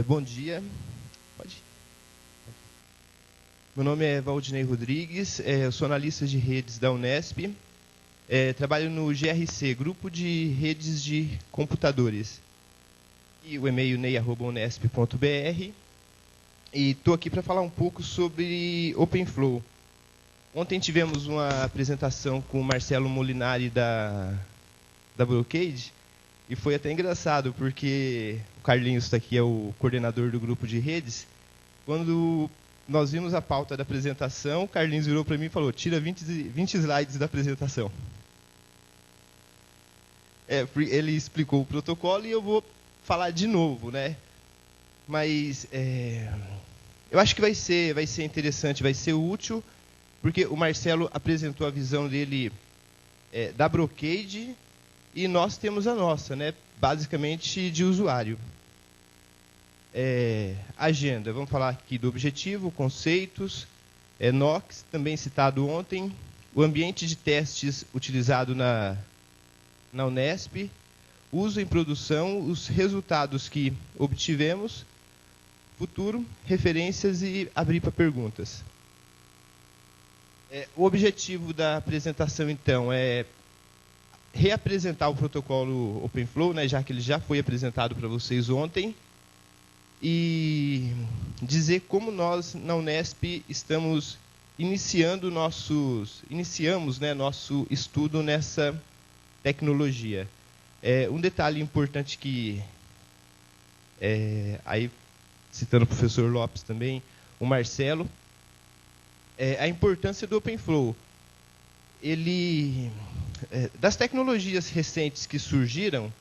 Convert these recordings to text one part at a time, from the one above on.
Bom dia. Pode ir. Meu nome é Valdinei Rodrigues, eu sou analista de redes da Unesp, trabalho no GRC, Grupo de Redes de Computadores. E o e-mail nei@unesp.br. E estou aqui para falar um pouco sobre OpenFlow. Ontem tivemos uma apresentação com o Marcelo Molinari da Brocade, e foi até engraçado, porque o Carlinhos está aqui, é o coordenador do grupo de redes. Quando nós vimos a pauta da apresentação, o Carlinhos virou para mim e falou: tira 20 slides da apresentação. Ele explicou o protocolo e eu vou falar de novo, né? Mas eu acho que vai ser interessante, vai ser útil, porque o Marcelo apresentou a visão dele da Brocade, e nós temos a nossa, né? Basicamente de usuário. Agenda, vamos falar aqui do objetivo, conceitos, NOx, também citado ontem, o ambiente de testes utilizado na Unesp, uso em produção, os resultados que obtivemos, futuro, referências e abrir para perguntas. O objetivo da apresentação, então, é reapresentar o protocolo OpenFlow, né, já que ele já foi apresentado para vocês ontem, e dizer como nós, na Unesp, estamos iniciamos, né, nosso estudo nessa tecnologia. Um detalhe importante que, aí citando o professor Lopes também, o Marcelo, a importância do OpenFlow. Das tecnologias recentes que surgiram,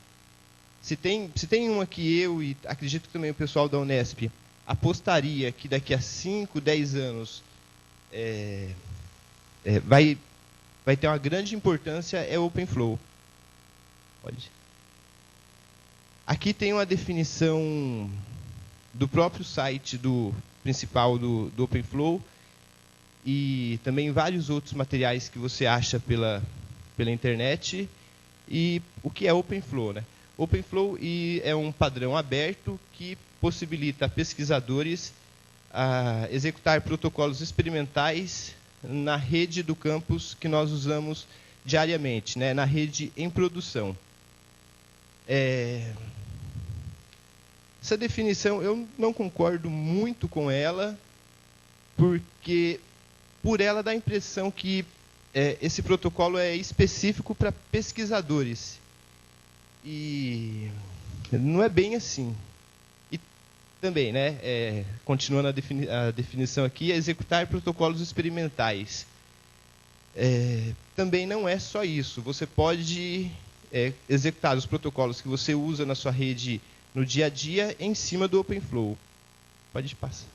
se tem uma que eu, e acredito que também o pessoal da Unesp, apostaria que daqui a 5, 10 anos vai ter uma grande importância, é o OpenFlow. Pode. Aqui tem uma definição do próprio site principal do OpenFlow, e também vários outros materiais que você acha pela internet. E o que é OpenFlow, né? OpenFlow é um padrão aberto que possibilita a pesquisadores a executar protocolos experimentais na rede do campus que nós usamos diariamente, né? Na rede em produção. Essa definição eu não concordo muito com ela, porque por ela dá a impressão que esse protocolo é específico para pesquisadores. E não é bem assim. E também, né, continuando a definição aqui, é executar protocolos experimentais. Também não é só isso. Você pode executar os protocolos que você usa na sua rede no dia a dia em cima do OpenFlow. Pode passar.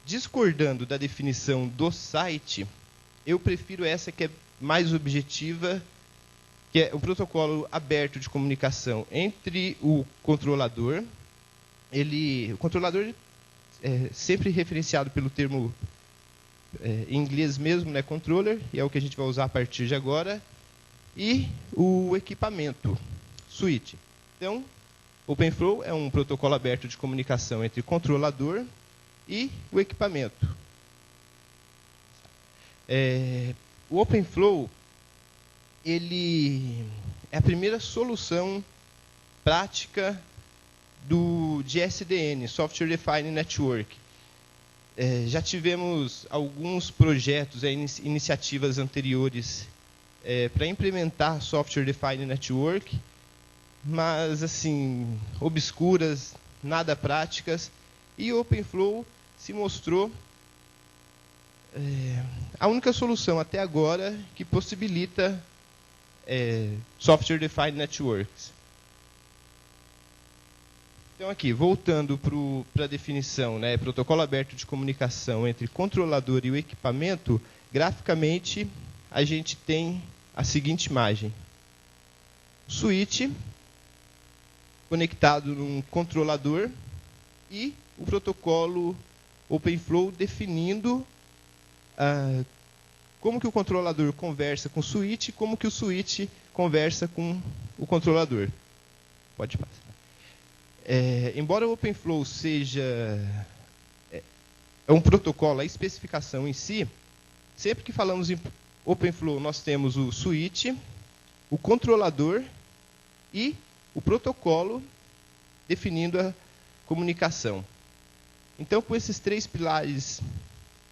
Discordando da definição do site, eu prefiro essa que é mais objetiva, que é um protocolo aberto de comunicação entre o controlador. O controlador é sempre referenciado pelo termo em inglês mesmo, né, controller, e é o que a gente vai usar a partir de agora, e o equipamento, switch. Então, OpenFlow é um protocolo aberto de comunicação entre o controlador e o equipamento. O OpenFlow, ele é a primeira solução prática de SDN, Software Defined Network. Já tivemos alguns projetos, iniciativas anteriores para implementar Software Defined Network, mas assim, obscuras, nada práticas, e o OpenFlow se mostrou a única solução até agora que possibilita Software Defined Networks. Então aqui, voltando para a definição, né, protocolo aberto de comunicação entre controlador e o equipamento, graficamente a gente tem a seguinte imagem. Switch conectado num controlador e o protocolo OpenFlow definindo como que o controlador conversa com o switch, como que o switch conversa com o controlador. Pode passar. Embora o OpenFlow seja um protocolo, a especificação em si, sempre que falamos em OpenFlow, nós temos o switch, o controlador e o protocolo definindo a comunicação. Então, com esses 3 pilares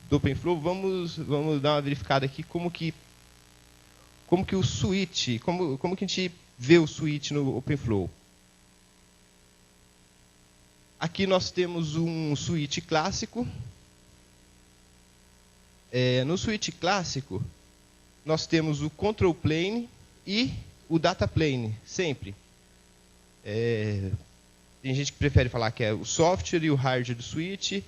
do OpenFlow, vamos dar uma verificada aqui como que o switch, como que a gente vê o switch no OpenFlow. Aqui nós temos um switch clássico. No switch clássico, nós temos o control plane e o data plane, sempre. Tem gente que prefere falar que é o software e o hardware do switch.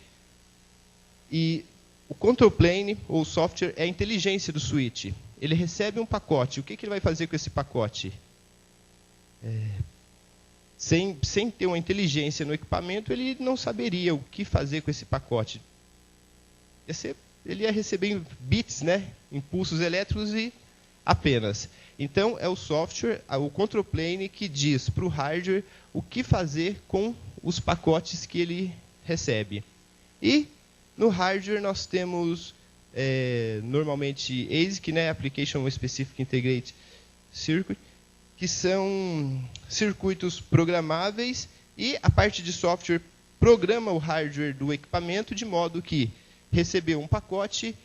E o control plane, ou software, é a inteligência do switch. Ele recebe um pacote. O que ele vai fazer com esse pacote? Sem ter uma inteligência no equipamento, ele não saberia o que fazer com esse pacote. Ele ia receber bits, né? Impulsos elétricos e apenas. Então, é o software, o control plane, que diz para o hardware o que fazer com os pacotes que ele recebe. E no hardware nós temos, normalmente, ASIC, né? Application Specific Integrated Circuit, que são circuitos programáveis, e a parte de software programa o hardware do equipamento de modo que recebeu um pacote,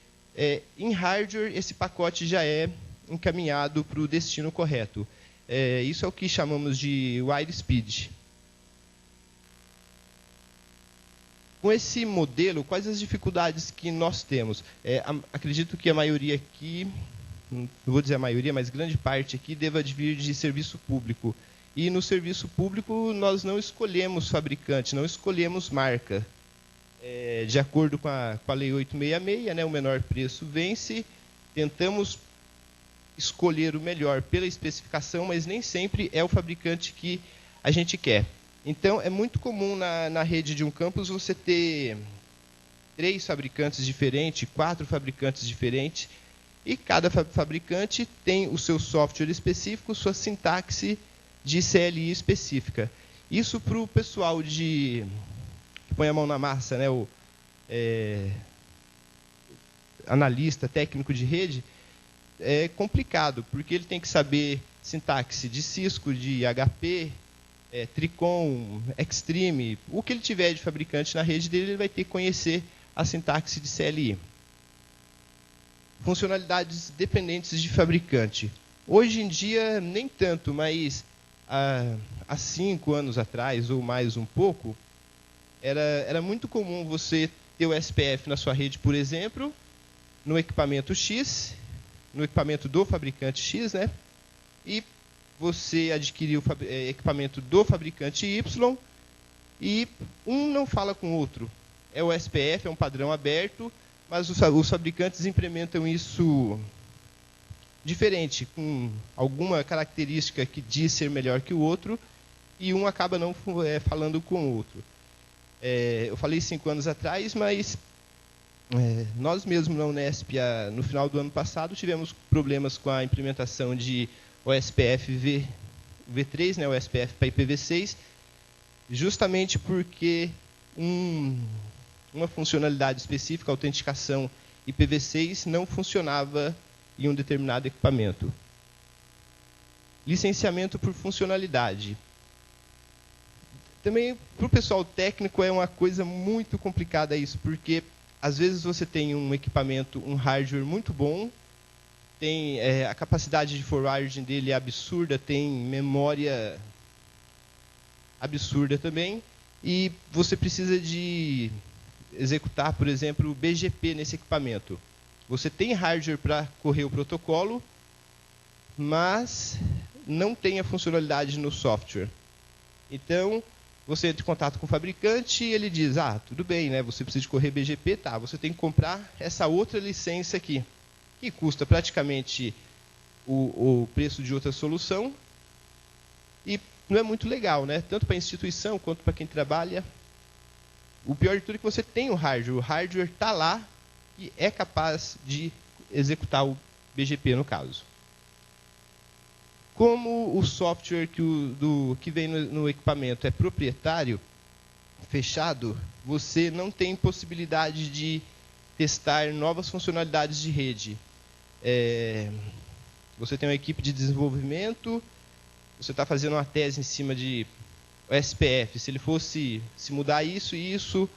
em hardware esse pacote já é encaminhado para o destino correto. Isso é o que chamamos de wide speed. Com esse modelo, quais as dificuldades que nós temos? Acredito que a maioria aqui, não vou dizer a maioria, mas grande parte aqui, deva vir de serviço público. E no serviço público nós não escolhemos fabricante, não escolhemos marca. De acordo com a Lei 866, né, o menor preço vence. Tentamos escolher o melhor pela especificação, mas nem sempre é o fabricante que a gente quer. Então, é muito comum na rede de um campus você ter 3 fabricantes diferentes, 4 fabricantes diferentes, e cada fabricante tem o seu software específico, sua sintaxe de CLI específica. Isso para o pessoal que põe a mão na massa, né, o analista técnico de rede, é complicado, porque ele tem que saber sintaxe de Cisco, de HP, Tricom, Extreme, o que ele tiver de fabricante na rede dele, ele vai ter que conhecer a sintaxe de CLI. Funcionalidades dependentes de fabricante. Hoje em dia, nem tanto, mas há 5 anos atrás, ou mais um pouco, era muito comum você ter o SPF na sua rede, por exemplo, no equipamento X, no equipamento do fabricante X, né? E você adquiriu o equipamento do fabricante Y, e um não fala com o outro. É o SPF, é um padrão aberto, mas os fabricantes implementam isso diferente, com alguma característica que diz ser melhor que o outro, e um acaba não falando com o outro. Eu falei 5 anos atrás, mas nós mesmos na Unesp, no final do ano passado, tivemos problemas com a implementação de OSPF V3, né, OSPF para IPv6, justamente porque uma funcionalidade específica, a autenticação IPv6, não funcionava em um determinado equipamento. Licenciamento por funcionalidade. Também, para o pessoal técnico, é uma coisa muito complicada isso, porque às vezes você tem um equipamento, um hardware muito bom, tem a capacidade de forwarding dele é absurda, tem memória absurda também, e você precisa de executar, por exemplo, o BGP nesse equipamento. Você tem hardware para correr o protocolo, mas não tem a funcionalidade no software. Então, você entra em contato com o fabricante e ele diz, tudo bem, né? Você precisa de correr BGP, tá, você tem que comprar essa outra licença aqui, que custa praticamente o preço de outra solução, e não é muito legal, né? Tanto para a instituição quanto para quem trabalha. O pior de tudo é que você tem o hardware está lá e é capaz de executar o BGP no caso. como o software que vem no equipamento é proprietário, fechado, você não tem possibilidade de testar novas funcionalidades de rede. Você tem uma equipe de desenvolvimento, você está fazendo uma tese em cima de SPF. Se ele fosse se mudar isso e isso,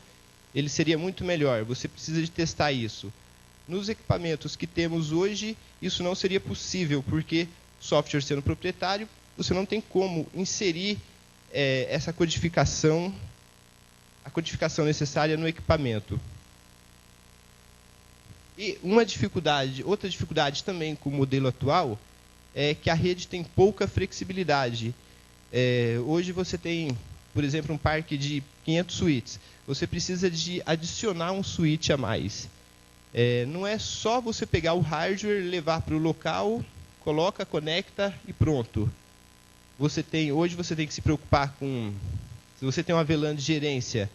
ele seria muito melhor. Você precisa de testar isso. Nos equipamentos que temos hoje, isso não seria possível, porque software sendo proprietário, você não tem como inserir essa codificação, a codificação necessária no equipamento. E outra dificuldade também com o modelo atual é que a rede tem pouca flexibilidade. Hoje você tem, por exemplo, um parque de 500 switches. Você precisa de adicionar um switch a mais. Não é só você pegar o hardware, levar para o local, coloca, conecta e pronto. Hoje você tem que se preocupar com... Se você tem uma VLAN de gerência,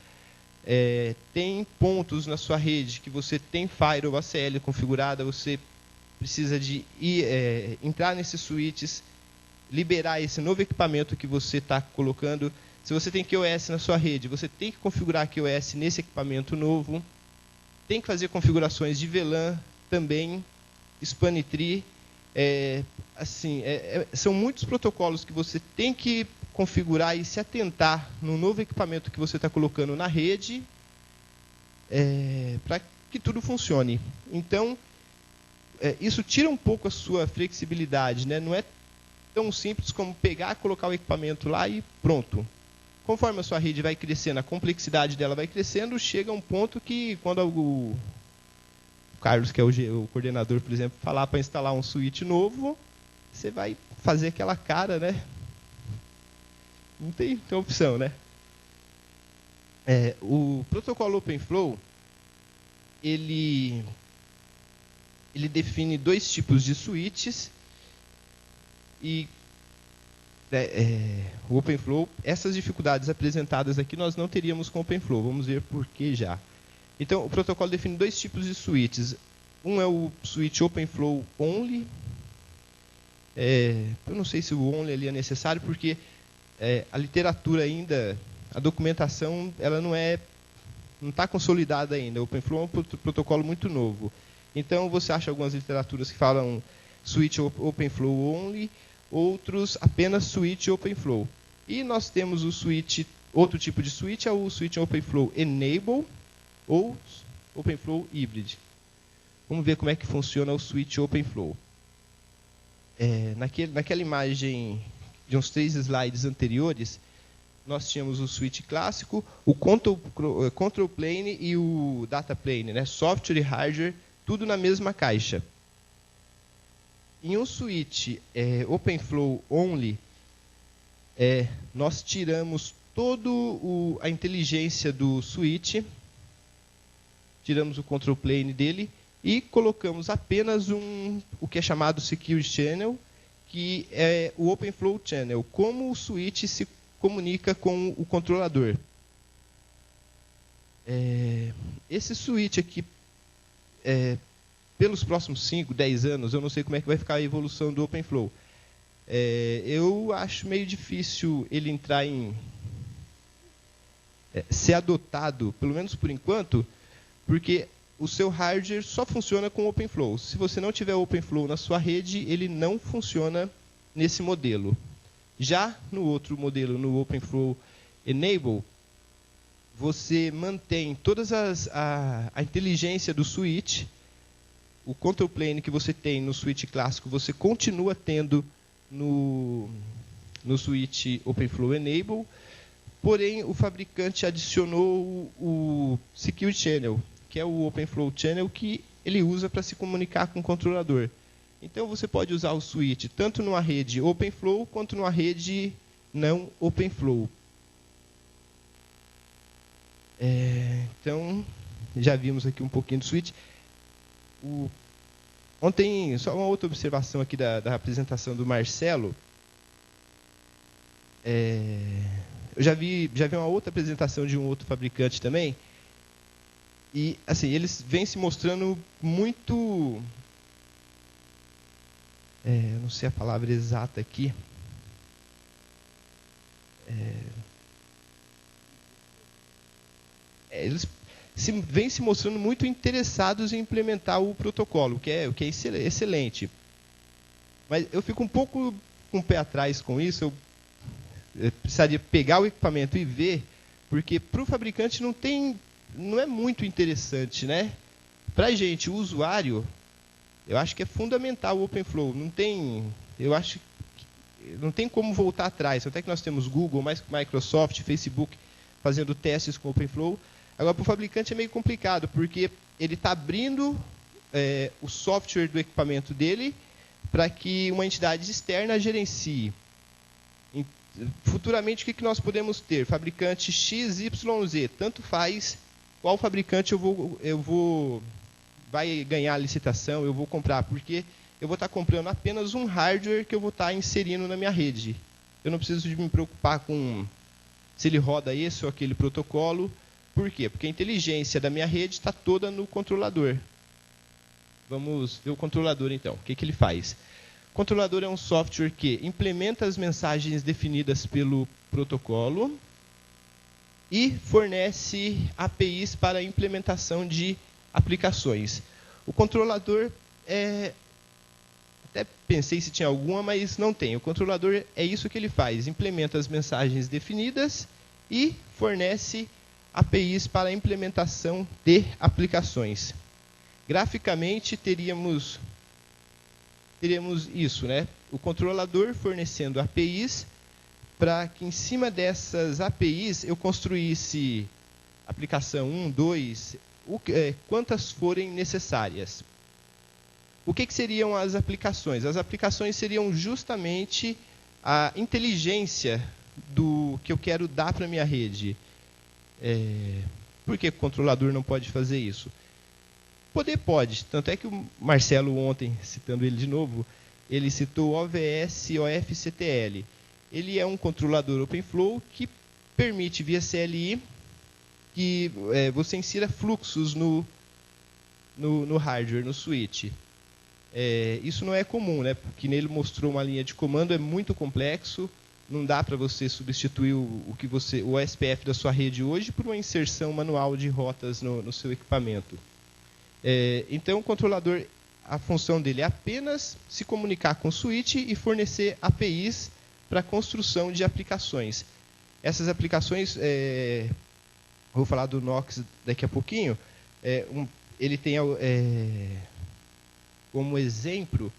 tem pontos na sua rede que você tem Firewall ACL configurada, você precisa de entrar nesses switches, liberar esse novo equipamento que você está colocando. Se você tem QoS na sua rede, você tem que configurar QoS nesse equipamento novo. Tem que fazer configurações de VLAN também, span tree. São muitos protocolos que você tem que configurar e se atentar no novo equipamento que você está colocando na rede para que tudo funcione. Então, isso tira um pouco a sua flexibilidade, né? Não é tão simples como pegar, colocar o equipamento lá e pronto. Conforme a sua rede vai crescendo, a complexidade dela vai crescendo, chega a um ponto que quando o Carlos, que é o coordenador, por exemplo, falar para instalar um switch novo, você vai fazer aquela cara, né? Não tem opção, né? O protocolo OpenFlow, ele define dois tipos de switches e o OpenFlow, essas dificuldades apresentadas aqui nós não teríamos com o OpenFlow. Vamos ver por que já. Então, o protocolo define dois tipos de switches. Um é o switch OpenFlow Only. Eu não sei se o Only ali é necessário, porque a literatura ainda, a documentação, ela não está consolidada ainda. O OpenFlow é um protocolo muito novo. Então, você acha algumas literaturas que falam switch OpenFlow Only, outros apenas switch OpenFlow. E nós temos o switch, outro tipo de switch é o switch OpenFlow Enable ou OpenFlow Hybrid. Vamos ver como é que funciona o switch OpenFlow. Naquela imagem de uns 3 slides anteriores, nós tínhamos o switch clássico, o control plane e o data plane, né? Software e hardware, tudo na mesma caixa. Em um switch OpenFlow Only, nós tiramos toda a inteligência do switch, tiramos o control plane dele e colocamos apenas o que é chamado Secure Channel, que é o OpenFlow Channel, como o switch se comunica com o controlador. Esse switch aqui, pelos próximos 5, 10 anos, eu não sei como é que vai ficar a evolução do OpenFlow. Eu acho meio difícil ele entrar ser adotado, pelo menos por enquanto, porque o seu hardware só funciona com OpenFlow. Se você não tiver OpenFlow na sua rede, ele não funciona nesse modelo. Já no outro modelo, no OpenFlow Enable, você mantém todas a inteligência do switch. O control plane que você tem no switch clássico, você continua tendo no switch OpenFlow Enable, porém o fabricante adicionou o Secure Channel, que é o OpenFlow Channel que ele usa para se comunicar com o controlador. Então você pode usar o switch tanto numa rede OpenFlow quanto numa rede não OpenFlow. Então, já vimos aqui um pouquinho do switch. Ontem, só uma outra observação aqui da apresentação do Marcelo. Eu já vi uma outra apresentação de um outro fabricante também. E assim, eles vêm se mostrando muito não sei a palavra exata aqui, eles vêm se mostrando muito interessados em implementar o protocolo, o que é excelente. Mas eu fico um pouco com o pé atrás com isso. Eu precisaria pegar o equipamento e ver, porque para o fabricante não é muito interessante, né? Para a gente, o usuário, eu acho que é fundamental o OpenFlow. Eu acho que não tem como voltar atrás. Até que nós temos Google, Microsoft, Facebook fazendo testes com o OpenFlow. Agora, para o fabricante é meio complicado, porque ele está abrindo o software do equipamento dele para que uma entidade externa gerencie. Futuramente, o que nós podemos ter? Fabricante XYZ, tanto faz qual fabricante vai ganhar a licitação, eu vou comprar, porque eu vou estar comprando apenas um hardware que eu vou estar inserindo na minha rede. Eu não preciso de me preocupar com se ele roda esse ou aquele protocolo. Por quê? Porque a inteligência da minha rede está toda no controlador. Vamos ver o controlador, então. O que ele faz? O controlador é um software que implementa as mensagens definidas pelo protocolo e fornece APIs para a implementação de aplicações. O controlador até pensei se tinha alguma, mas não tem. O controlador é isso que ele faz. Implementa as mensagens definidas e fornece APIs para a implementação de aplicações. Graficamente, teríamos isso, né? O controlador fornecendo APIs para que, em cima dessas APIs, eu construísse aplicação 1, 2, quantas forem necessárias. O que seriam as aplicações? As aplicações seriam justamente a inteligência do que eu quero dar para a minha rede. Por que o controlador não pode fazer isso? Poder pode, tanto é que o Marcelo ontem, citando ele de novo, ele citou OVS OFCTL. Ele é um controlador OpenFlow que permite, via CLI, que você insira fluxos no hardware, no switch. Isso não é comum, né? Porque nele mostrou uma linha de comando, é muito complexo, não dá para você substituir o SPF da sua rede hoje por uma inserção manual de rotas no seu equipamento. Então, o controlador, a função dele é apenas se comunicar com o switch e fornecer APIs para a construção de aplicações. Essas aplicações, vou falar do Nox daqui a pouquinho, ele tem, como exemplo,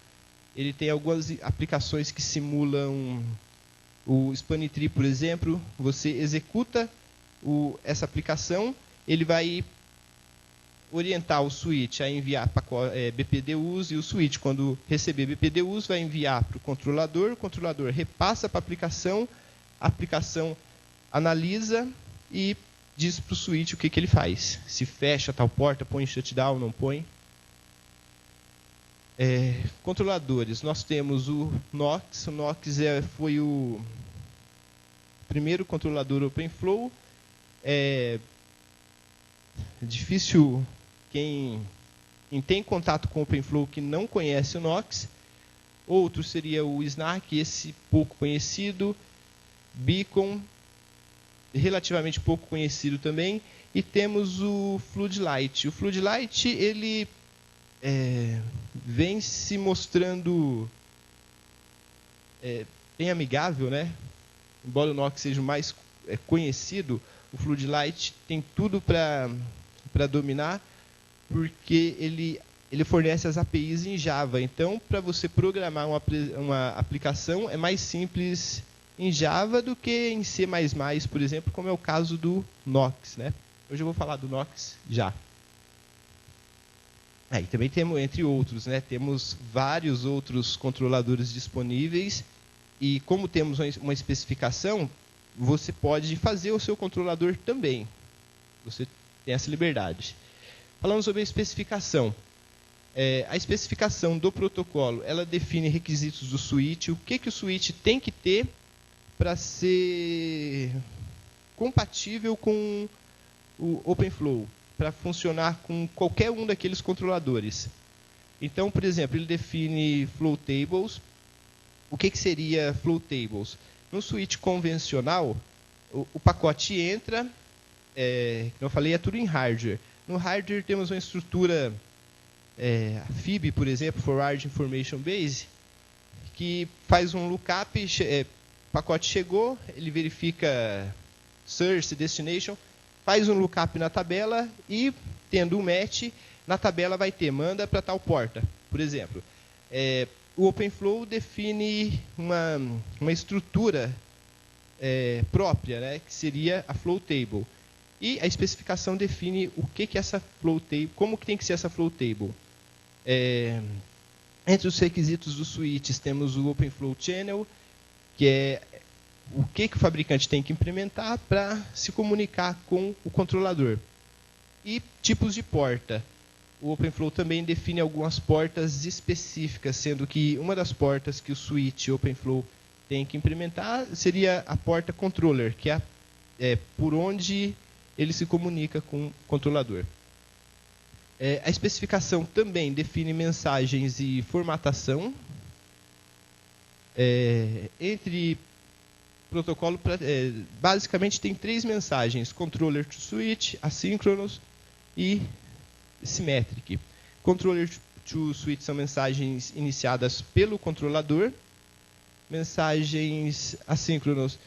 ele tem algumas aplicações que simulam o Spanitree, por exemplo. Você executa essa aplicação, ele vai orientar o switch a enviar BPDUs, e o switch, quando receber BPDUs, vai enviar para o controlador repassa para a aplicação analisa e diz para o switch o que ele faz. Se fecha tal porta, põe shutdown, não põe. Controladores, nós temos o Nox. O Nox foi o primeiro controlador OpenFlow. É difícil quem tem contato com o OpenFlow que não conhece o Nox. Outro seria o Snack, esse pouco conhecido. Beacon, relativamente pouco conhecido também. E temos o Floodlight. O Floodlight, ele vem se mostrando bem amigável, né? Embora o Nox seja o mais conhecido, o Floodlight tem tudo para dominar, porque ele fornece as APIs em Java. Então, para você programar uma aplicação, é mais simples em Java do que em C++, por exemplo, como é o caso do Nox, né? Hoje eu vou falar do Nox já. E também temos, entre outros, né? Temos vários outros controladores disponíveis, e como temos uma especificação, você pode fazer o seu controlador também. Você tem essa liberdade. Falando sobre a especificação. A especificação do protocolo, ela define requisitos do switch, o que o switch tem que ter para ser compatível com o OpenFlow, para funcionar com qualquer um daqueles controladores. Então, por exemplo, ele define flow tables. O que seria flow tables? No switch convencional, o pacote entra, como eu falei, é tudo em hardware. No hardware temos uma estrutura FIB, por exemplo, Forward Information Base, que faz um lookup, o pacote chegou, ele verifica source, destination, faz um lookup na tabela e, tendo um match, na tabela vai ter, manda para tal porta, por exemplo. O OpenFlow define uma estrutura própria, né, que seria a flow table. E a especificação define o que é essa flow table, como que tem que ser essa flow table. Entre os requisitos dos switches temos o OpenFlow Channel, que é o que o fabricante tem que implementar para se comunicar com o controlador. E tipos de porta. O OpenFlow também define algumas portas específicas, sendo que uma das portas que o switch OpenFlow tem que implementar seria a porta controller, que é por onde ele se comunica com o controlador. A especificação também define mensagens e formatação. Entre protocolo, basicamente tem 3 mensagens: controller to switch, asynchronous e symmetric. Controller to switch são mensagens iniciadas pelo controlador. Mensagens assíncronos,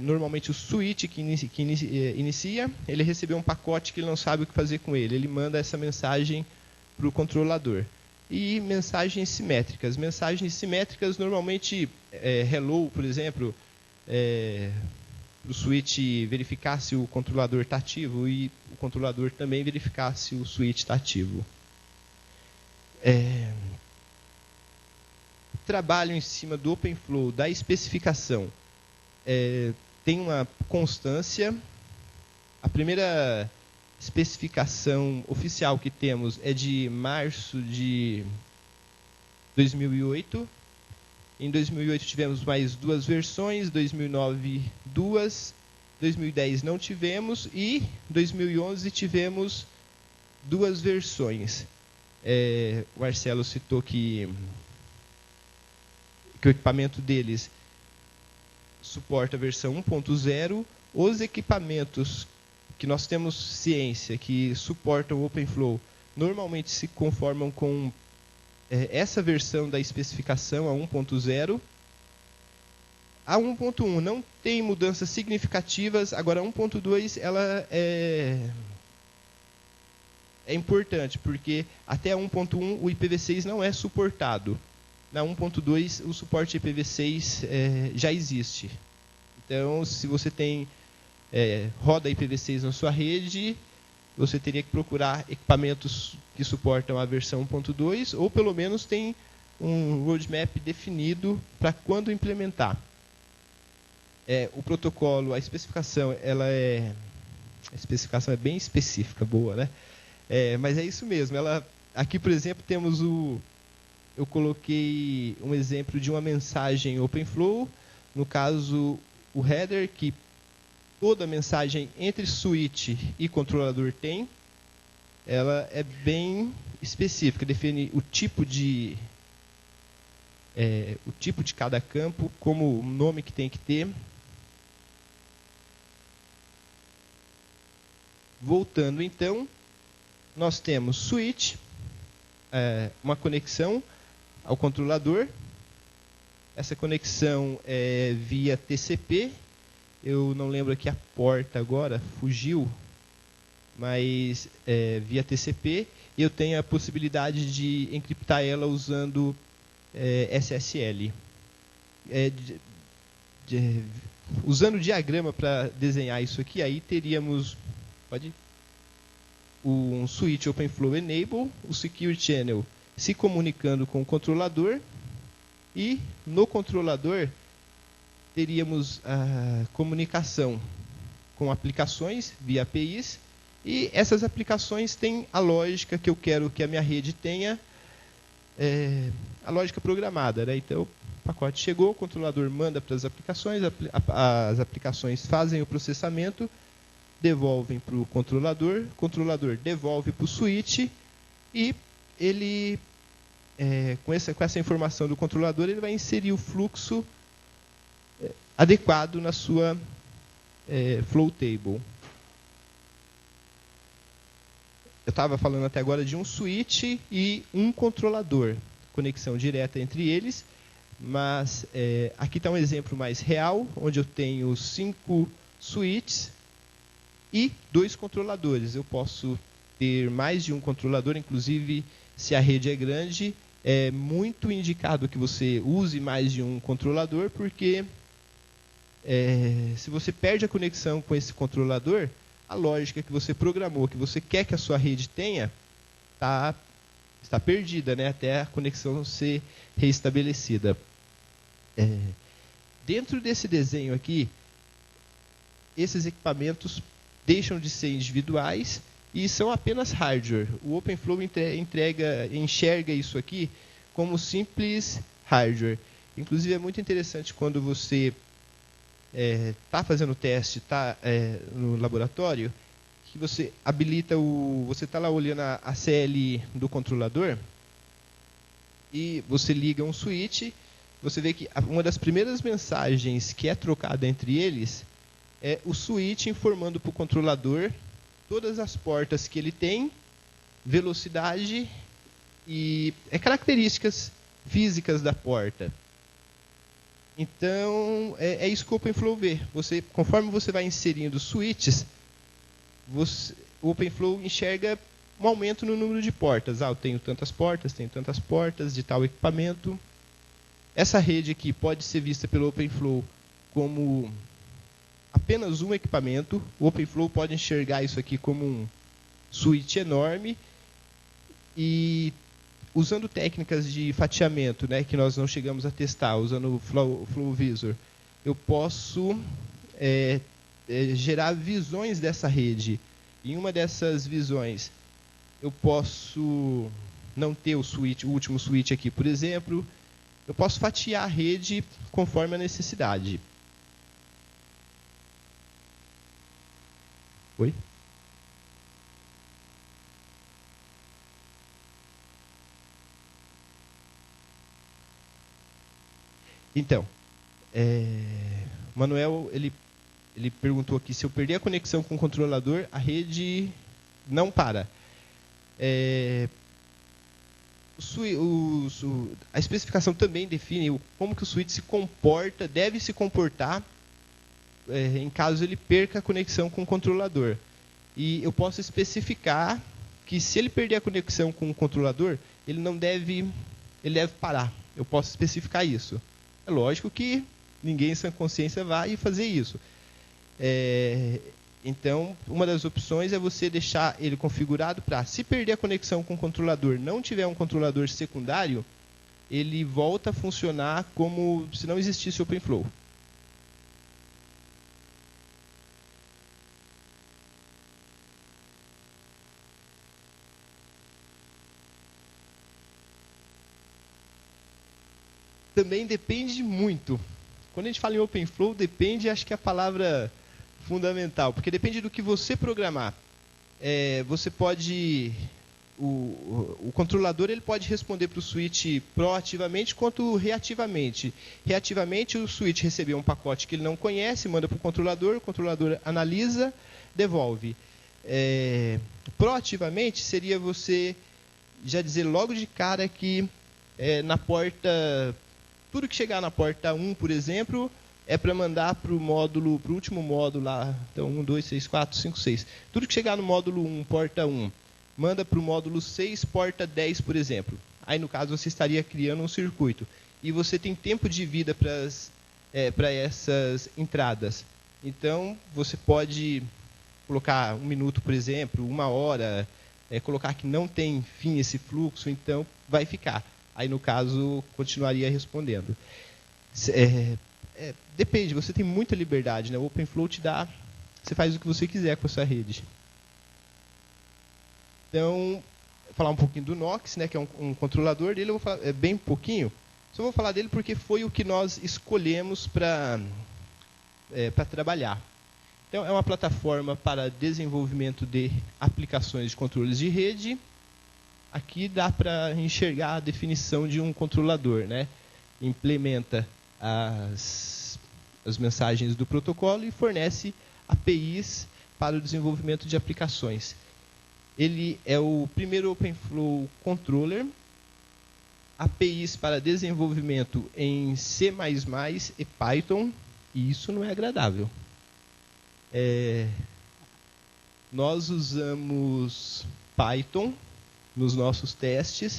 normalmente o switch que inicia, ele recebeu um pacote que ele não sabe o que fazer com ele. Ele manda essa mensagem para o controlador. E mensagens simétricas. Mensagens simétricas, normalmente, hello, por exemplo, o switch verificar se o controlador está ativo e o controlador também verificar se o switch está ativo. Trabalho em cima do OpenFlow, da especificação, tem uma constância. A primeira especificação oficial que temos é de março de 2008. Em 2008 tivemos mais 2 versões, 2009 2, 2010 não tivemos e 2011 tivemos 2 versões. O Marcelo citou que o equipamento deles suporta a versão 1.0. Os equipamentos que nós temos ciência que suportam o OpenFlow normalmente se conformam com essa versão da especificação, a 1.0. A 1.1 não tem mudanças significativas. Agora, a 1.2 ela é importante, porque até a 1.1 o IPv6 não é suportado. Na 1.2 o suporte IPv6 já existe. Então, se você tem roda IPv6 na sua rede, você teria que procurar equipamentos que suportam a versão 1.2, ou pelo menos tem um roadmap definido para quando implementar. O protocolo, a especificação, a especificação é bem específica, boa, né? Mas é isso mesmo. Aqui, por exemplo, temos eu coloquei um exemplo de uma mensagem OpenFlow, no caso o header, que toda mensagem entre switch e controlador tem. Ela é bem específica, define o tipo de cada campo, como o nome que tem que ter. Voltando então, nós temos switch, uma conexão ao controlador. Essa conexão é via TCP. Eu não lembro aqui a porta agora, fugiu, mas via TCP. Eu tenho a possibilidade de encriptar ela usando SSL. Usando o diagrama para desenhar isso aqui, aí teríamos um switch OpenFlow Enable, o Secure Channel se comunicando com o controlador, e no controlador teríamos a comunicação com aplicações via APIs, e essas aplicações têm a lógica que eu quero que a minha rede tenha, a lógica programada, né? Então, o pacote chegou, o controlador manda para as aplicações, as aplicações fazem o processamento, devolvem para o controlador devolve para o switch, e ele, com essa informação do controlador, ele vai inserir o fluxo adequado na sua flow table. Eu estava falando até agora de um switch e um controlador, conexão direta entre eles, mas aqui está um exemplo mais real, onde eu tenho 5 switches e 2 controladores. Eu posso ter mais de um controlador, inclusive se a rede é grande, é muito indicado que você use mais de um controlador, porque se você perde a conexão com esse controlador, a lógica que você programou, que você quer que a sua rede tenha, está perdida, né? Até a conexão ser reestabelecida. Dentro desse desenho aqui, esses equipamentos deixam de ser individuais e são apenas hardware. O OpenFlow enxerga isso aqui como simples hardware. Inclusive, é muito interessante quando você está fazendo o teste, está no laboratório, que você habilita você está lá olhando a CL do controlador e você liga um switch, você vê que uma das primeiras mensagens que é trocada entre eles é o switch informando para o controlador todas as portas que ele tem, velocidade e características físicas da porta. Então, é isso que o OpenFlow vê. Conforme você vai inserindo switches, o OpenFlow enxerga um aumento no número de portas. Eu tenho tantas portas de tal equipamento. Essa rede aqui pode ser vista pelo OpenFlow como apenas um equipamento. O OpenFlow pode enxergar isso aqui como um switch enorme. E usando técnicas de fatiamento, né, que nós não chegamos a testar, usando o Flow Visor, eu posso gerar visões dessa rede. Em uma dessas visões, eu posso não ter o último switch aqui, por exemplo. Eu posso fatiar a rede conforme a necessidade. Oi? Então, o Manuel, ele perguntou aqui, se eu perder a conexão com o controlador, a não para. A especificação também define como que o switch deve se comportar em caso ele perca a conexão com o controlador. E eu posso especificar que se ele perder a conexão com o controlador, ele deve parar. Eu posso especificar isso. É lógico que ninguém em sã consciência vai fazer isso. Então, uma das opções é você deixar ele configurado para, se perder a conexão com o controlador, não tiver um controlador secundário, ele volta a funcionar como se não existisse o OpenFlow. Também depende muito. Quando a gente fala em OpenFlow, depende, acho que é a palavra fundamental, porque depende do que você programar. Você pode... O controlador ele pode responder para o switch proativamente quanto reativamente. Reativamente, o switch recebeu um pacote que ele não conhece, manda para o controlador analisa, devolve. Proativamente, seria você já dizer logo de cara que na porta... Tudo que chegar na porta 1, por exemplo, é para mandar para o último módulo lá. Então, 1, 2, 3, 4, 5, 6. Tudo que chegar no módulo 1, porta 1, manda para o módulo 6, porta 10, por exemplo. Aí, no caso, você estaria criando um circuito. E você tem tempo de vida para essas entradas. Então, você pode colocar 1 minuto, por exemplo, 1 hora, colocar que não tem fim esse fluxo, então vai ficar. Aí, no caso, continuaria respondendo. Depende, você tem muita liberdade, né? O OpenFlow te dá... Você faz o que você quiser com a sua rede. Então, vou falar um pouquinho do Nox, né, que é um controlador dele. Eu vou falar bem pouquinho. Só vou falar dele porque foi o que nós escolhemos para trabalhar. Então, é uma plataforma para desenvolvimento de aplicações de controles de rede. aqui dá para enxergar a definição de um controlador, né? Implementa as mensagens do protocolo e fornece APIs para o desenvolvimento de aplicações. Ele é o primeiro OpenFlow Controller, APIs para desenvolvimento em C++ e Python, e isso não é agradável. Nós usamos Python nos nossos testes,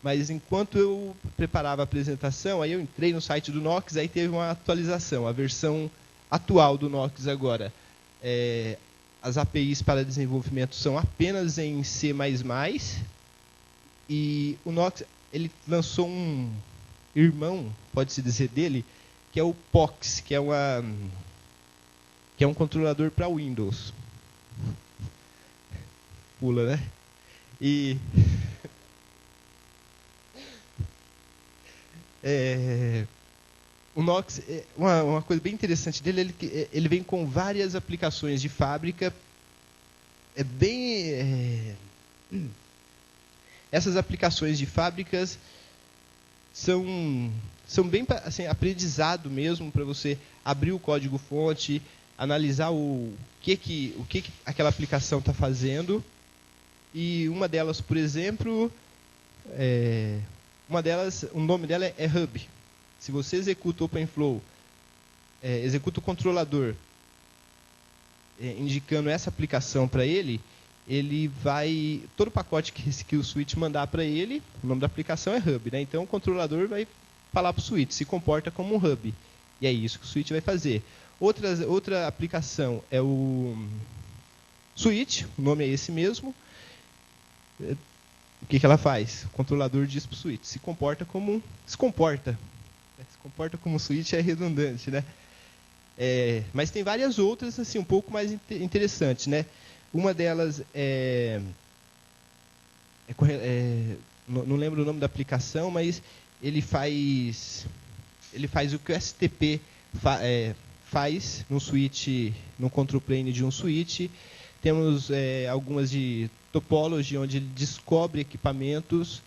mas enquanto eu preparava a apresentação, aí eu entrei no site do Nox, aí teve uma atualização. A versão atual do Nox agora, as APIs para desenvolvimento são apenas em C++, e o Nox ele lançou um irmão, pode-se dizer dele, que é o POX, que é um controlador para Windows. Pula, né? E o Nox, uma coisa bem interessante dele, ele vem com várias aplicações de fábrica. Essas aplicações de fábricas são bem assim, aprendizado mesmo para você abrir o código-fonte, analisar o que aquela aplicação está fazendo. E uma delas, por exemplo, o nome dela é Hub. Se você executa o OpenFlow, executa o controlador, indicando essa aplicação para ele vai, todo o pacote que o switch mandar para ele, o nome da aplicação é Hub, né? Então o controlador vai falar para o switch, se comporta como um Hub. E é isso que o switch vai fazer. Outra aplicação é o switch, o nome é esse mesmo. O que ela faz? O controlador diz para o switch, se comporta como um switch é redundante, né? Mas tem várias outras assim um pouco mais interessantes, né? Uma delas não lembro o nome da aplicação, mas ele faz o que o STP faz no switch, no control plane de um switch. Temos algumas de topology, onde ele descobre equipamentos.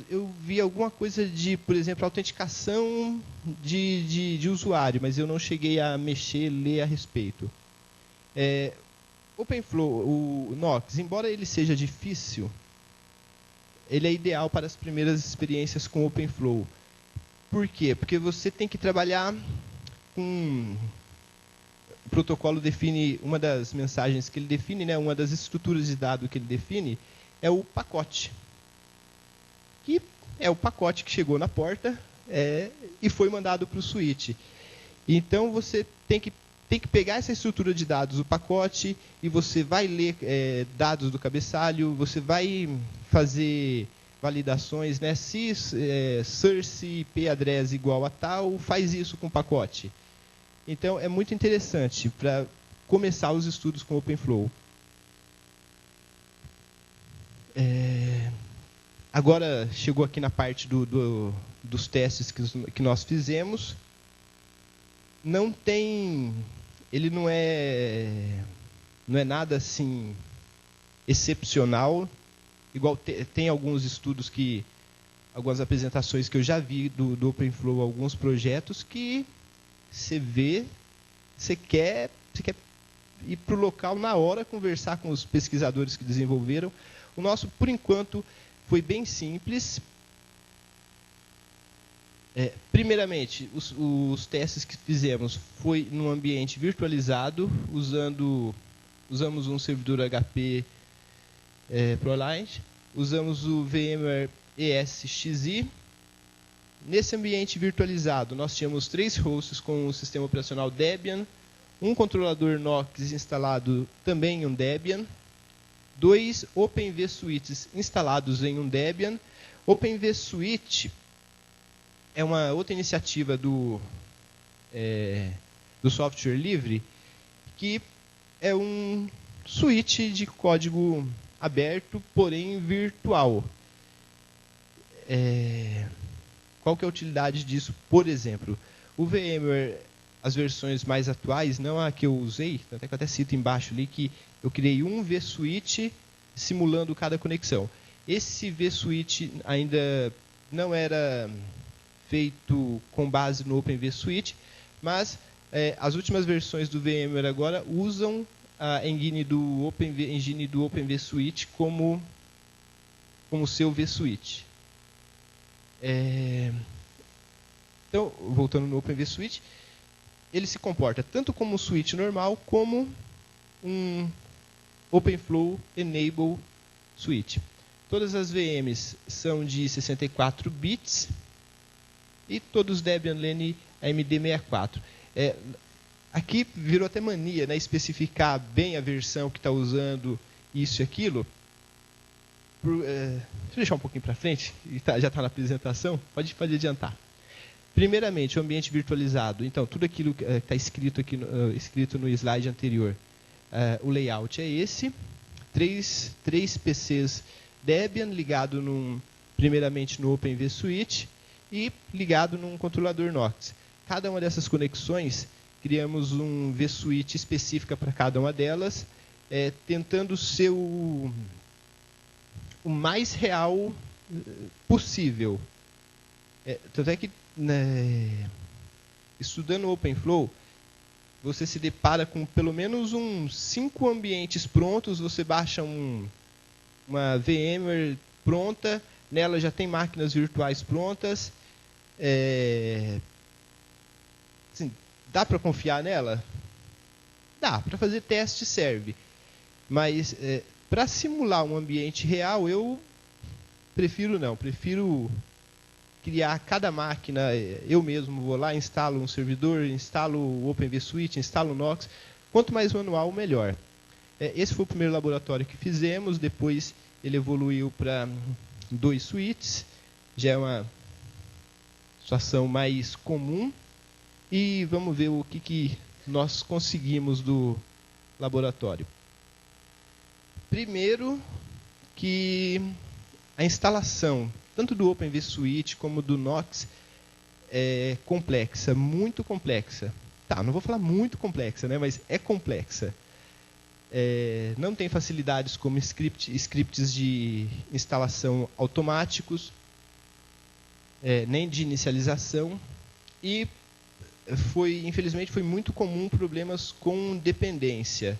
Eu vi alguma coisa de, por exemplo, autenticação de usuário, mas eu não cheguei a mexer, ler a respeito. OpenFlow, o Nox, embora ele seja difícil, ele é ideal para as primeiras experiências com OpenFlow. Por quê? Porque você tem que trabalhar com... O protocolo define, uma das mensagens que ele define, né, uma das estruturas de dado que ele define, é o pacote. Que é o pacote que chegou na porta e foi mandado para o switch. Então, você tem que pegar essa estrutura de dados do pacote e você vai ler dados do cabeçalho, você vai fazer validações, né? Se source IP address igual a tal, faz isso com o pacote. Então, é muito interessante para começar os estudos com OpenFlow. Agora, chegou aqui na parte dos testes que nós fizemos. Ele não é nada assim excepcional. Igual tem alguns estudos algumas apresentações que eu já vi do OpenFlow, alguns projetos que você vê, você quer ir para o local na hora, conversar com os pesquisadores que desenvolveram. O nosso, por enquanto, foi bem simples. Primeiramente, os testes que fizemos foi num ambiente virtualizado, usamos um servidor HP ProLiant, usamos o VMware ESXi. Nesse ambiente virtualizado, nós tínhamos 3 hosts com o sistema operacional Debian, um controlador Nox instalado também em um Debian, 2 OpenVSuites instalados em um Debian. OpenVSuite é uma outra iniciativa do software livre, que é um switch de código aberto, porém virtual. Qual que é a utilidade disso? Por exemplo, o VMware, as versões mais atuais, não a que eu usei, até que eu até cito embaixo ali, que eu criei um vSuite simulando cada conexão. Esse vSwitch ainda não era feito com base no OpenVSwitch, mas as últimas versões do VMware agora usam a engine do OpenVSwitch como seu vSwitch. Então, voltando no OpenVSwitch, ele se comporta tanto como um switch normal, como um OpenFlow Enable Switch. Todas as VMs são de 64 bits e todos Debian Lenny AMD64. Aqui virou até mania, né, especificar bem a versão que está usando isso e aquilo. Deixa eu deixar um pouquinho para frente, já está na apresentação, pode adiantar. Primeiramente, o ambiente virtualizado. Então, tudo aquilo que está escrito no slide anterior. O layout é esse. Três PCs Debian ligado primeiramente no OpenVSwitch e ligado num controlador Knox. Cada uma dessas conexões, criamos um vSwitch específica para cada uma delas, tentando ser o mais real possível. Tanto é que, estudando o OpenFlow, você se depara com pelo menos uns 5 ambientes prontos, você baixa uma VMware pronta, nela já tem máquinas virtuais prontas. Assim, dá para confiar nela? Dá, para fazer teste serve. Mas para simular um ambiente real, eu prefiro criar cada máquina, eu mesmo vou lá, instalo um servidor, instalo o OpenVSwitch, instalo o Knox. Quanto mais manual, melhor. Esse foi o primeiro laboratório que fizemos, depois ele evoluiu para 2 switches, já é uma situação mais comum. E vamos ver o que nós conseguimos do laboratório. Primeiro, que a instalação, tanto do OpenVSwitch como do Knox, é complexa, muito complexa. Tá, não vou falar muito complexa, né, mas é complexa. Não tem facilidades como scripts de instalação automáticos, nem de inicialização. E infelizmente, foi muito comum problemas com dependência.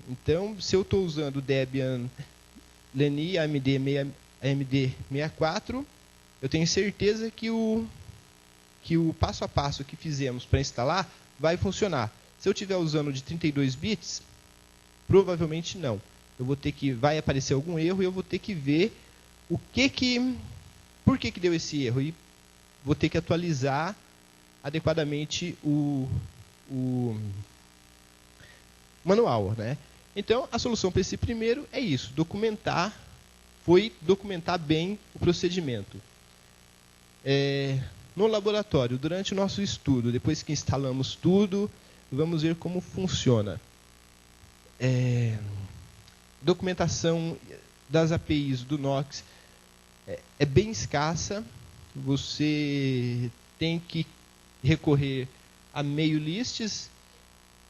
Então, se eu estou usando Debian Lenny AMD64, eu tenho certeza que o passo a passo que fizemos para instalar vai funcionar. Se eu estiver usando de 32 bits, provavelmente não. Vai aparecer algum erro e eu vou ter que ver por que deu esse erro. E vou ter que atualizar adequadamente o manual, né? Então, a solução para esse primeiro é isso, documentar bem o procedimento. No laboratório, durante o nosso estudo, depois que instalamos tudo, vamos ver como funciona. Documentação das APIs do Knox é bem escassa. Você tem que recorrer a meio lists,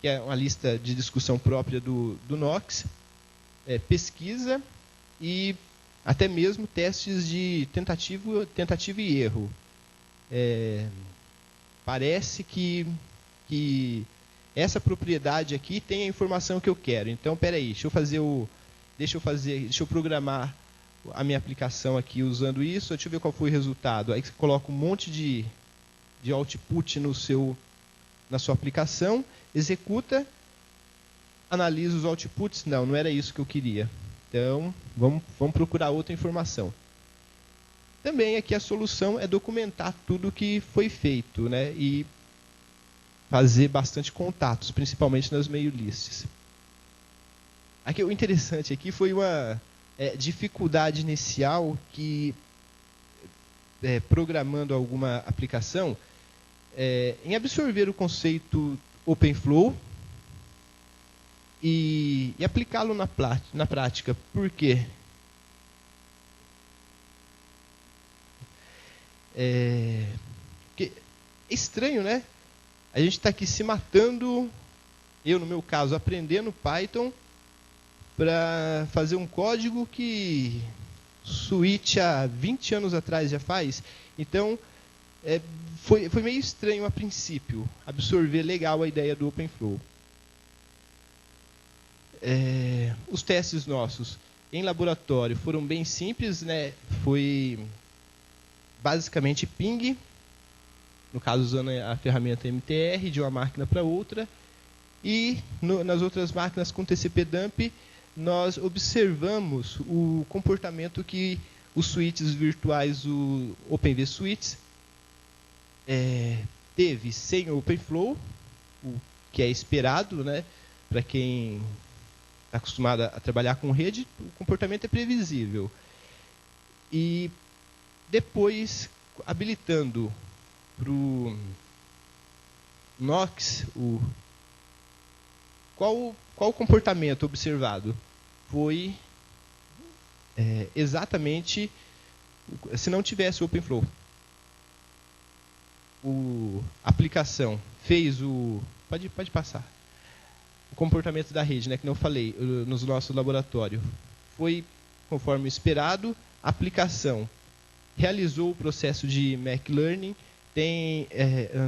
que é uma lista de discussão própria do Knox, pesquisa e até mesmo testes de tentativa e erro. Parece que essa propriedade aqui tem a informação que eu quero. Então, espera aí, deixa eu programar a minha aplicação aqui usando isso, deixa eu ver qual foi o resultado. Aí você coloca um monte de output na sua aplicação, executa, analisa os outputs. Não era isso que eu queria. Então, vamos procurar outra informação. Também aqui a solução é documentar tudo o que foi feito, né? E fazer bastante contatos, principalmente nas mail lists. Aqui, o interessante aqui foi uma dificuldade inicial que, programando alguma aplicação, em absorver o conceito OpenFlow e aplicá-lo na prática. Por quê? Porque é estranho, né? A gente está aqui se matando, eu, no meu caso, aprendendo Python, para fazer um código que Switch há 20 anos atrás já faz. Então, foi meio estranho a princípio absorver legal a ideia do OpenFlow. Os testes nossos em laboratório foram bem simples, né? Foi basicamente ping, no caso usando a ferramenta MTR de uma máquina para outra, e nas outras máquinas com TCP/dump nós observamos o comportamento que os switches virtuais, o OpenVSwitch, teve sem o OpenFlow, o que é esperado, né? Para quem está acostumado a trabalhar com rede, o comportamento é previsível. E depois, habilitando para o Knox, qual o comportamento observado? Foi exatamente se não tivesse o OpenFlow. A aplicação fez o... Pode passar. O comportamento da rede, né, que não falei, nos nossos laboratórios. Foi conforme esperado. A aplicação realizou o processo de Mac Learning.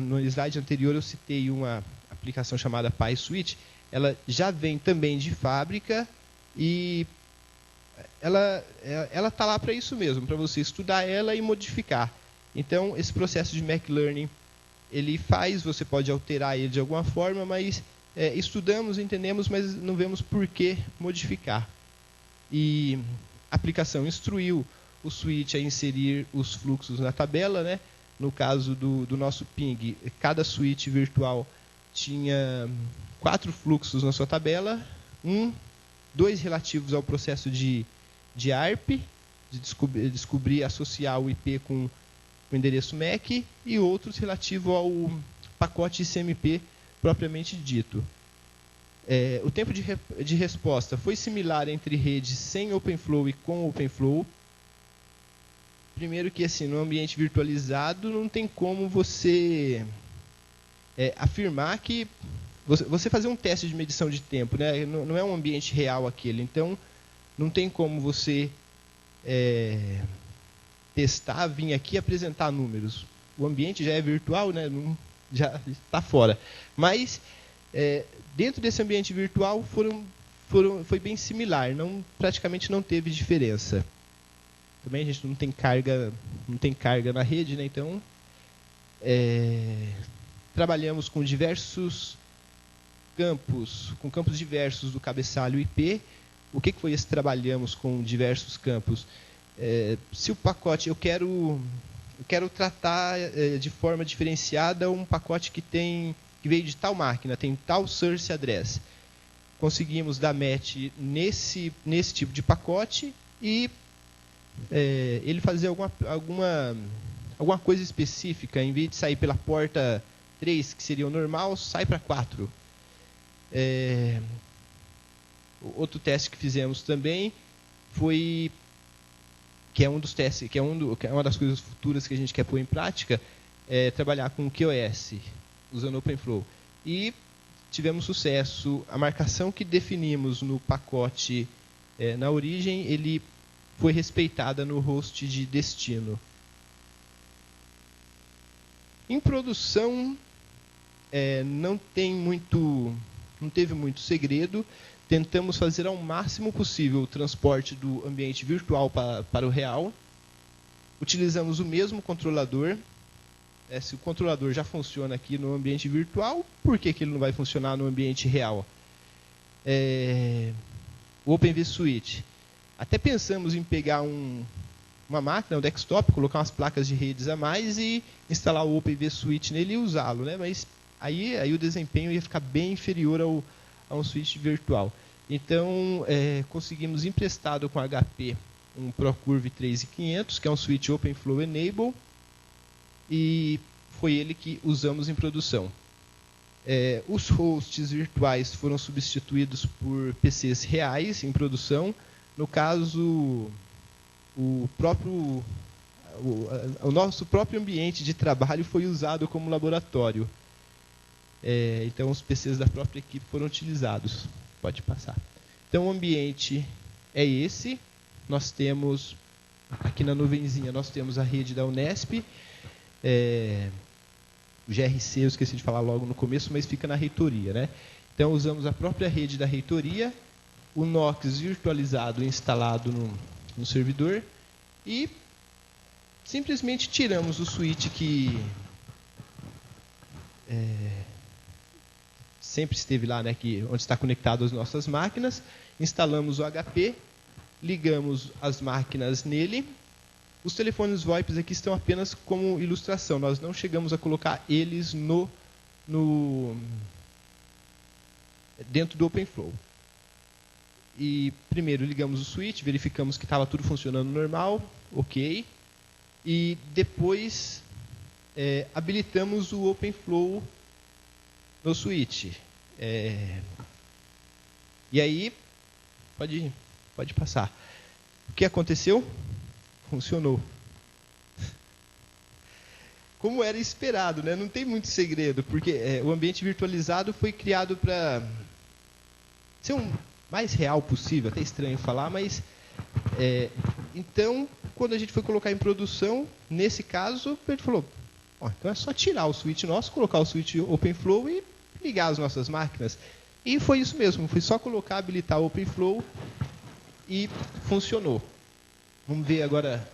No slide anterior eu citei uma aplicação chamada PySwitch. Ela já vem também de fábrica e ela está lá para isso mesmo, para você estudar ela e modificar. Então, esse processo de Mac Learning, você pode alterar ele de alguma forma, mas estudamos, entendemos, mas não vemos por que modificar. E a aplicação instruiu o switch a inserir os fluxos na tabela, né? No caso do nosso ping, cada switch virtual tinha 4 fluxos na sua tabela, 2 relativos ao processo de ARP, de descobrir associar o IP com o endereço MAC, e outros relativos ao pacote ICMP propriamente dito. O tempo de resposta foi similar entre redes sem OpenFlow e com OpenFlow. Primeiro que, assim, no ambiente virtualizado não tem como você afirmar que... Você fazer um teste de medição de tempo, né? Não é um ambiente real aquele. Então, não tem como você testar, vir aqui e apresentar números. O ambiente já é virtual, né? Já está fora. Mas, dentro desse ambiente virtual, foi bem similar. Praticamente não teve diferença. Também a gente não tem carga na rede, né? Então, trabalhamos com diversos campos, com campos diversos do cabeçalho IP. O que foi esse trabalhamos com diversos campos? Se o pacote, eu quero tratar de forma diferenciada um pacote que veio de tal máquina, tem tal source address. Conseguimos dar match nesse tipo de pacote e ele fazer alguma coisa específica. Em vez de sair pela porta 3, que seria o normal, sai para 4. Outro teste que fizemos também foi, que é um dos testes, que é uma das coisas futuras que a gente quer pôr em prática, trabalhar com o QoS, usando OpenFlow. E tivemos sucesso. A marcação que definimos no pacote na origem, ele foi respeitada no host de destino. Em produção, não teve muito segredo. Tentamos fazer ao máximo possível o transporte do ambiente virtual para o real. Utilizamos o mesmo controlador. Se o controlador já funciona aqui no ambiente virtual, por que ele não vai funcionar no ambiente real? O OpenVSwitch. Até pensamos em pegar uma máquina, um desktop, colocar umas placas de redes a mais e instalar o OpenVSwitch nele e usá-lo, né? Mas aí o desempenho ia ficar bem inferior a um switch virtual. Então, conseguimos emprestado com HP um ProCurve 3500, que é um switch OpenFlow Enable, e foi ele que usamos em produção. Os hosts virtuais foram substituídos por PCs reais em produção. No caso, o nosso próprio ambiente de trabalho foi usado como laboratório. Então, os PCs da própria equipe foram utilizados. Pode passar. Então, o ambiente é esse. Nós temos, aqui na nuvenzinha, nós temos a rede da Unesp. O GRC, eu esqueci de falar logo no começo, mas fica na reitoria, né? Então, usamos a própria rede da reitoria, o Nox virtualizado instalado no servidor e simplesmente tiramos o switch que sempre esteve lá, né, onde está conectado as nossas máquinas, instalamos o HP, ligamos as máquinas nele. Os telefones VoIP aqui estão apenas como ilustração, nós não chegamos a colocar eles dentro do OpenFlow. E primeiro ligamos o switch, verificamos que estava tudo funcionando normal, ok. E depois habilitamos o OpenFlow no switch. E aí, pode passar. O que aconteceu? Funcionou. Como era esperado, né? Não tem muito segredo, porque o ambiente virtualizado foi criado para ser o mais real possível, até estranho falar, mas então, quando a gente foi colocar em produção, nesse caso, ele falou, então é só tirar o switch nosso, colocar o switch OpenFlow e ligar as nossas máquinas. E foi isso mesmo, foi só colocar, habilitar o OpenFlow e funcionou. Vamos ver agora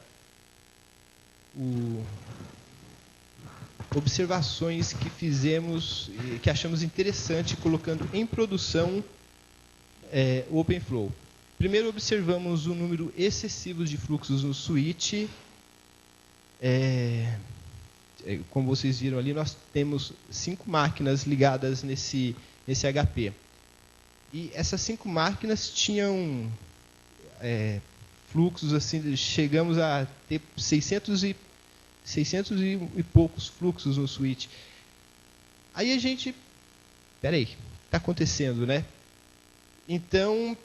observações que fizemos, que achamos interessante, colocando em produção o OpenFlow. Primeiro, observamos o número excessivo de fluxos no switch. Como vocês viram ali, nós temos 5 máquinas ligadas nesse HP. E essas 5 máquinas tinham fluxos, assim, chegamos a ter 600 e poucos fluxos no switch. Aí a gente, peraí, está acontecendo, né? Então,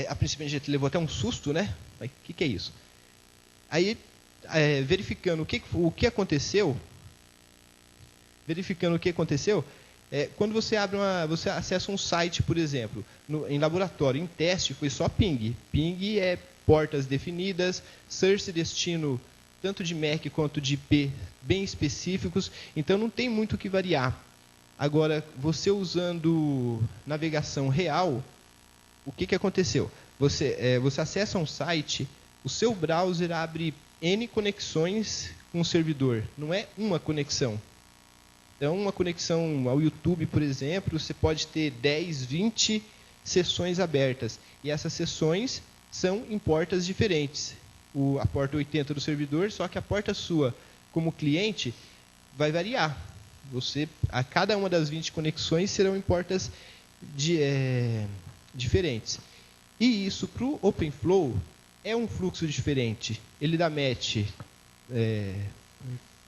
a princípio a gente levou até um susto, né? O que é isso? Aí, verificando o que aconteceu, quando você você acessa um site, por exemplo, em laboratório, em teste, foi só ping. Ping é portas definidas, source e destino, tanto de MAC quanto de IP, bem específicos, então não tem muito o que variar. Agora, você usando navegação real, o que aconteceu? Você acessa um site, o seu browser abre N conexões com o servidor, não é uma conexão. Então, uma conexão ao YouTube, por exemplo, você pode ter 10, 20 sessões abertas. E essas sessões são em portas diferentes. A porta 80 do servidor, só que a porta sua, como cliente, vai variar. A cada uma das 20 conexões serão em portas diferentes. E isso, para o OpenFlow, é um fluxo diferente. Ele dá match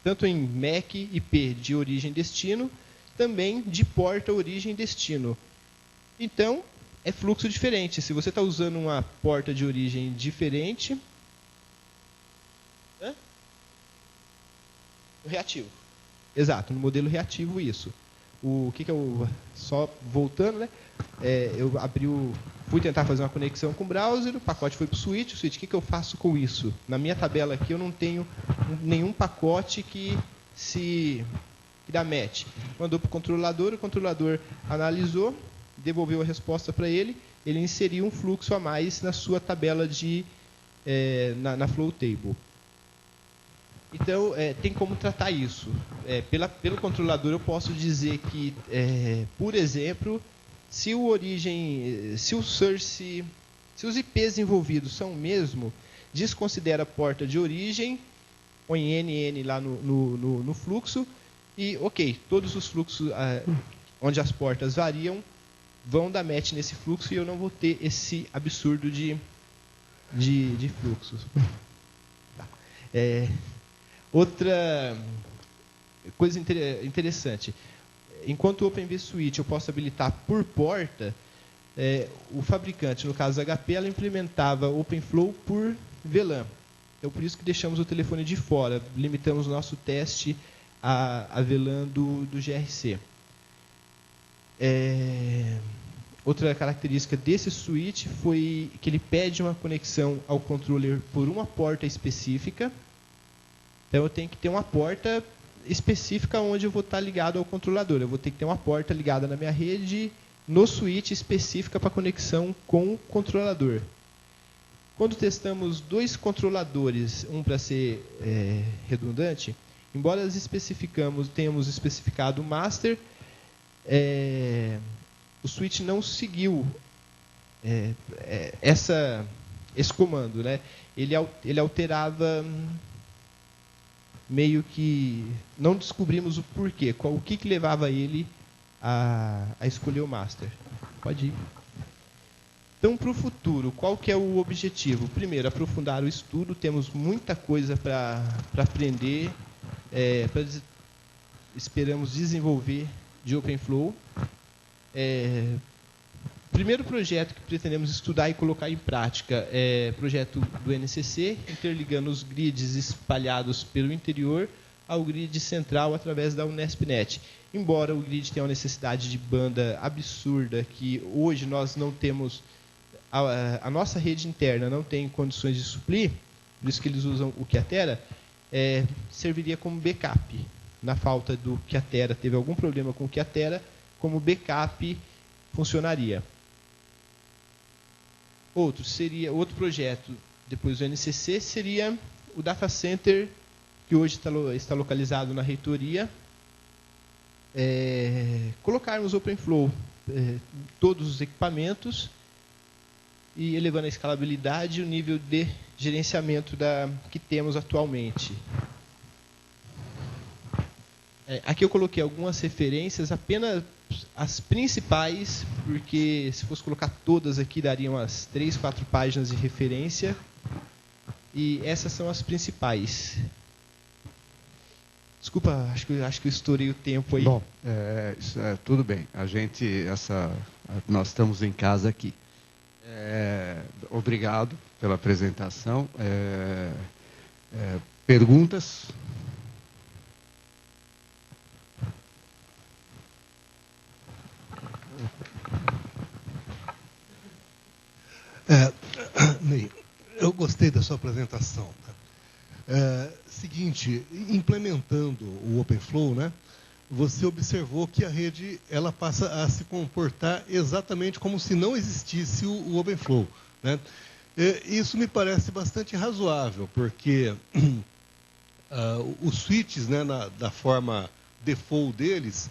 tanto em MAC, IP de origem e destino, também de porta origem e destino. Então, é fluxo diferente. Se você está usando uma porta de origem diferente, reativo. Exato, no modelo reativo isso. O que é só voltando, né? Eu fui tentar fazer uma conexão com o browser, o pacote foi para o switch. O que eu faço com isso? Na minha tabela aqui eu não tenho nenhum pacote que dá match. Mandou para o controlador analisou, devolveu a resposta para ele inseriu um fluxo a mais na sua tabela na flow table. Então, tem como tratar isso. Pelo controlador, eu posso dizer que, por exemplo, se os IPs envolvidos são o mesmo, desconsidera a porta de origem, põe NN lá no fluxo, e, ok, todos os fluxos onde as portas variam vão dar match nesse fluxo e eu não vou ter esse absurdo de fluxos. Tá. Outra coisa interessante, enquanto o Open vSwitch eu posso habilitar por porta, o fabricante, no caso HP, ela implementava OpenFlow por VLAN. Então, por isso que deixamos o telefone de fora, limitamos o nosso teste a VLAN do GRC. outra característica desse switch foi que ele pede uma conexão ao controller por uma porta específica. Então eu tenho que ter uma porta específica onde eu vou estar ligado ao controlador. Eu vou ter que ter uma porta ligada na minha rede no switch específica para conexão com o controlador. Quando testamos dois controladores, um para ser redundante, embora tenhamos especificado o master, o switch não seguiu esse comando, né? Ele alterava meio que não descobrimos o porquê, o que levava ele a escolher o master. Pode ir. Então, para o futuro, qual que é o objetivo? Primeiro, aprofundar o estudo. Temos muita coisa para aprender, esperamos desenvolver de OpenFlow. Primeiro projeto que pretendemos estudar e colocar em prática é o projeto do NCC, interligando os grids espalhados pelo interior ao grid central através da UNESPnet. Embora o grid tenha uma necessidade de banda absurda, que hoje nós não temos, a nossa rede interna não tem condições de suplir, por isso que eles usam o Kyocera, serviria como backup. Na falta do Kyocera, teve algum problema com o Kyocera, como backup funcionaria. Outro projeto, depois do NCC, seria o data center, que hoje está localizado na reitoria. Colocarmos OpenFlow todos os equipamentos e elevando a escalabilidade e o nível de gerenciamento que temos atualmente. Aqui eu coloquei algumas referências, apenas as principais, porque se fosse colocar todas aqui, dariam umas 3, 4 páginas de referência. E essas são as principais. Desculpa, acho que eu estourei o tempo aí. Bom, tudo bem. Nós estamos em casa aqui. Obrigado pela apresentação. Perguntas? Ney, eu gostei da sua apresentação. Seguinte, implementando o OpenFlow, né, você observou que a rede ela passa a se comportar exatamente como se não existisse o OpenFlow, né? Isso me parece bastante razoável, porque os switches, né, da forma default deles,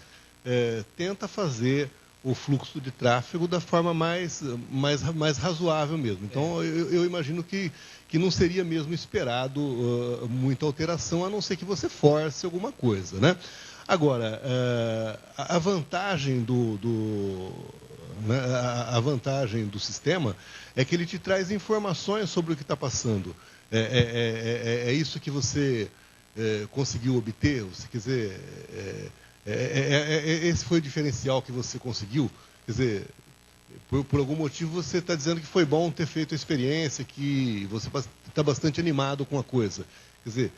tenta fazer o fluxo de tráfego da forma mais razoável mesmo. Então, eu imagino que não seria mesmo esperado muita alteração, a não ser que você force alguma coisa, né? Agora, a vantagem a vantagem do sistema é que ele te traz informações sobre o que está passando. É isso que você conseguiu obter? Você quer dizer, esse foi o diferencial que você conseguiu? Quer dizer, por algum motivo você está dizendo que foi bom ter feito a experiência, que você está bastante animado com a coisa. Quer dizer,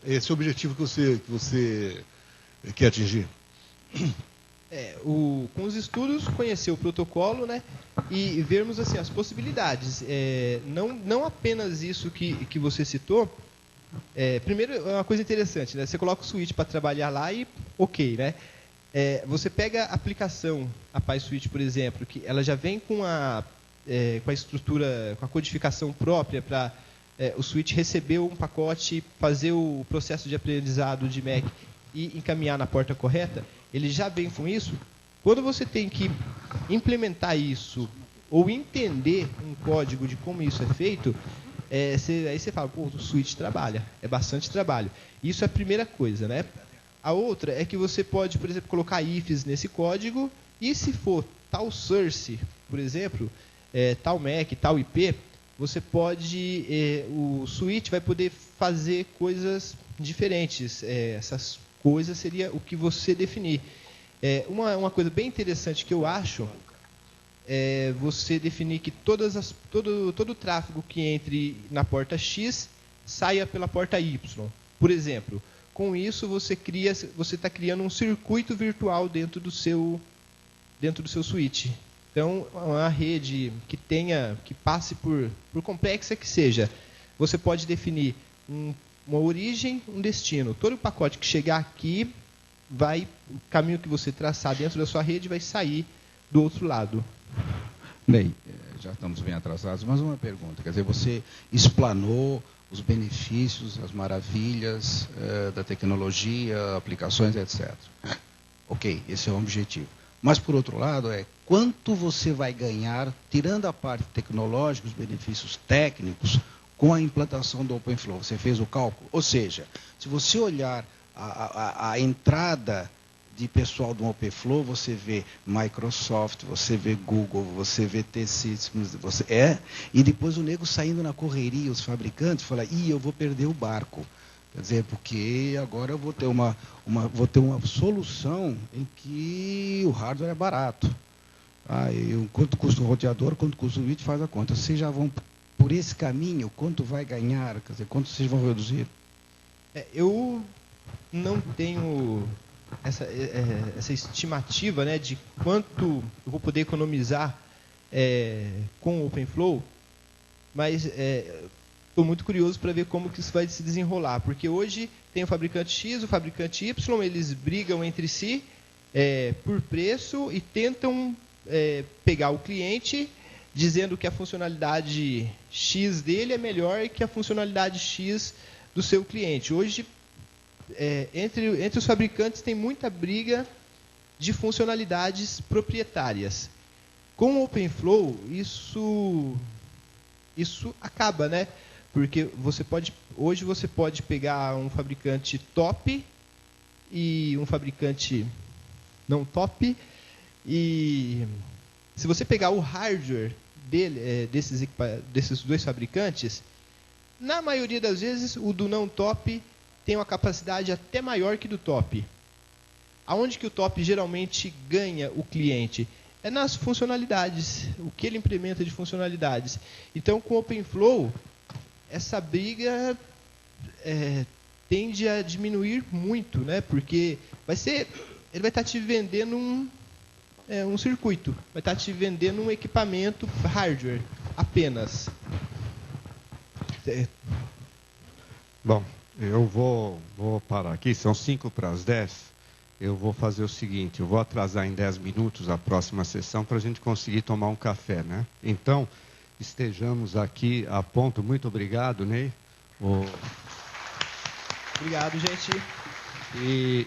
esse objetivo que você quer atingir? Com os estudos, conhecer o protocolo, né, e vermos assim, as possibilidades. Não apenas isso que você citou. Primeiro, é uma coisa interessante, né? Você coloca o switch para trabalhar lá e ok, né? Você pega a aplicação, a PySwitch, por exemplo, que ela já vem com a estrutura, com a codificação própria para o switch receber um pacote, fazer o processo de aprendizado de Mac e encaminhar na porta correta. Ele já vem com isso. Quando você tem que implementar isso ou entender um código de como isso é feito, aí você fala, pô, o switch trabalha, é bastante trabalho. Isso é a primeira coisa, né? A outra é que você pode, por exemplo, colocar ifs nesse código e se for tal source, por exemplo, tal MAC, tal IP, você pode, o switch vai poder fazer coisas diferentes. Essas coisas seria o que você definir. Uma coisa bem interessante que eu acho é você definir que todo o tráfego que entre na porta X saia pela porta Y. Por exemplo, com isso você está criando um circuito virtual dentro do seu switch. Então, uma rede que passe por complexa que seja, você pode definir uma origem, um destino. Todo o pacote que chegar aqui, o caminho que você traçar dentro da sua rede vai sair do outro lado. Bem, já estamos bem atrasados, mas uma pergunta. Quer dizer, você explanou os benefícios, as maravilhas da tecnologia, aplicações, etc. Ok, esse é o objetivo. Mas, por outro lado, quanto você vai ganhar, tirando a parte tecnológica, os benefícios técnicos, com a implantação do OpenFlow? Você fez o cálculo? Ou seja, se você olhar a entrada de pessoal do OpenFlow, você vê Microsoft, você vê Google, você vê T-Systems, e depois o nego saindo na correria, os fabricantes, fala, eu vou perder o barco. Quer dizer, porque agora eu vou ter uma solução em que o hardware é barato. Quanto custa o roteador, quanto custa o switch, faz a conta. Vocês já vão por esse caminho, quanto vai ganhar, quer dizer, quanto vocês vão reduzir? Eu não tenho essa estimativa, né, de quanto eu vou poder economizar com o OpenFlow, mas estou muito curioso para ver como que isso vai se desenrolar, porque hoje tem o fabricante X, o fabricante Y, eles brigam entre si por preço e tentam pegar o cliente dizendo que a funcionalidade X dele é melhor que a funcionalidade X do seu cliente. Hoje, entre os fabricantes tem muita briga de funcionalidades proprietárias. Com o OpenFlow, isso acaba, né? Porque hoje você pode pegar um fabricante top e um fabricante não top, e se você pegar o hardware desses dois fabricantes, na maioria das vezes o do não top tem uma capacidade até maior que do top. Aonde que o top geralmente ganha o cliente? É nas funcionalidades, o que ele implementa de funcionalidades. Então, com o OpenFlow, essa briga tende a diminuir muito, né? Porque ele vai estar te vendendo um circuito, vai estar te vendendo um equipamento hardware apenas. Bom, eu vou parar aqui, são 9:55. Eu vou fazer o seguinte, eu vou atrasar em 10 minutos a próxima sessão para a gente conseguir tomar um café, né? Então, estejamos aqui a ponto. Muito obrigado, Ney. Obrigado, gente. E